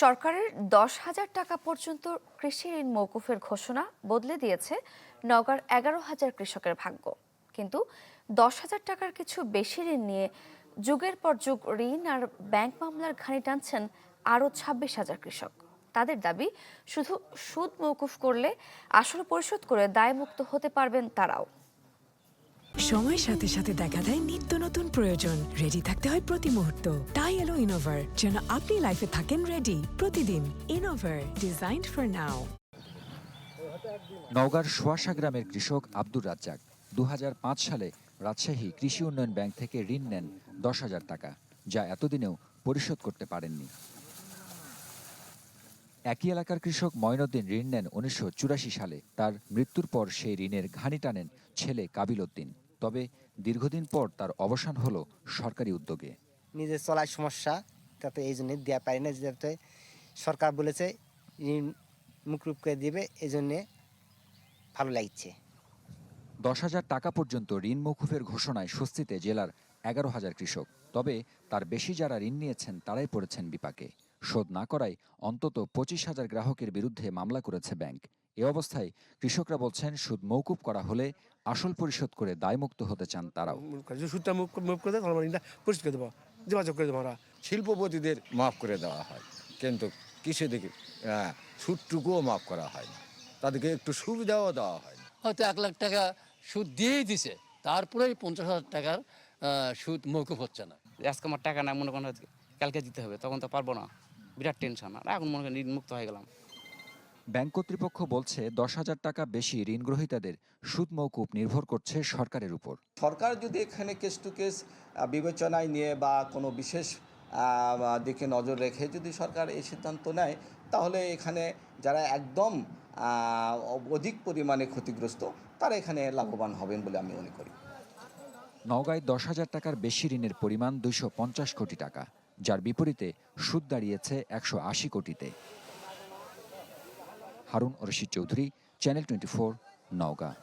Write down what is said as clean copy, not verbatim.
সরকারের 10,000 টাকা পর্যন্ত কৃষি ঋণ মওকুফের ঘোষণা বদলে দিয়েছে নওগাঁর 11,000 কৃষকের ভাগ্য। কিন্তু 10,000 টাকার কিছু বেশি ঋণ নিয়ে যুগের পর যুগ ঋণ আর ব্যাংক মামলার ঘানি টানছেন আরও 26,000 কৃষক। তাদের দাবি, শুধু সুদ মওকুফ করলে আসল পরিশোধ করে দায়মুক্ত হতে পারবেন তারাও। সময়ের সাথে সাথে দেখা দেয় নিত্য নতুন প্রয়োজন। রেডি থাকতে হয় প্রতি মুহূর্ত। তাই এলো ইনোভার, যেন আপনি লাইফে থাকেন রেডি প্রতিদিন। Innova, designed for now. নওগাঁর সোয়াশা গ্রামের কৃষক আব্দুর রাজ্জাক 2005 সালে রাজশাহী কৃষি উন্নয়ন ব্যাংক থেকে ঋণ নেন 10,000 টাকা, যা এতদিনেও পরিশোধ করতে পারেননি। একই এলাকার কৃষক মঈনুদ্দিন ঋণ নেন 1984 সালে। তার মৃত্যুর পর সেই ঋণের ঘানি টানেন ছেলে কাবিল উদ্দিন। তবে দীর্ঘদিন পর তার অবসান হলো সরকারি উদ্যোগে। নিজের চলার সমস্যা, তাতে এই জন্য দেওয়া পারি না, যাতে সরকার বলেছে ঋণ মুকুব করে দিবে, এই জন্যে ভালো লাগছে। 10,000 টাকা পর্যন্ত ঋণ মওকুফের ঘোষণায় স্বস্তিতে জেলার 11,000 কৃষক। তবে তার বেশি যারা ঋণ নিয়েছেন তারাই পড়েছেন বিপাকে। শোধ না করায় অন্তত 25,000 গ্রাহকের বিরুদ্ধে মামলা করেছে ব্যাংক। এ অবস্থায় কৃষকরা বলছেন, সুদ মওকুফ করা হলে আসল পরিশোধ করে দায়মুক্ত হতে চান তারাও। সুদটা মুখ করে দেয়, আমরা ঋণটা পরিশোধ করে দেবো, যোগাযোগ করে দেবো আমরা। শিল্পপতিদের মাফ করে দেওয়া হয়, কিন্তু কৃষিদের সুদটুকুও মাফ করা হয় না, তাদেরকে একটু সুবিধাও দেওয়া হয় না। হয়তো 1 লাখ টাকা সুদ দিয়েই দিছে, তারপরেই 50,000 টাকার সুদ মওকুফ হচ্ছে না। আজকে আমার টাকা না, মনে করেন কালকে দিতে হবে, তখন তো পারবো না, বিরাট টেনশন। আর এখন মনে করেন ঋণ মুক্ত হয়ে গেলাম। ব্যাংক কর্তৃপক্ষ বলছে, 10,000 টাকা বেশি ঋণ গ্রহীতাদের সুদ মওকুফ নির্ভর করছে সরকারের উপর। সরকার যদি এখানে কেস টু কেস বিবেচনায় নিয়ে বা কোনো বিশেষ দিকে নজর রেখে যদি সরকার এই সিদ্ধান্ত নেয়, তাহলে এখানে যারা একদম অধিক পরিমাণে ক্ষতিগ্রস্ত তারা এখানে লাভবান হবেন বলে আমি মনে করি। নওগাঁয় 10,000 টাকার বেশি ঋণের পরিমাণ 250 কোটি টাকা, যার বিপরীতে সুদ দাঁড়িয়েছে 180 কোটিতে। হারুন রশিদ চৌধুরী, চ্যানেল 24, নওগাঁ।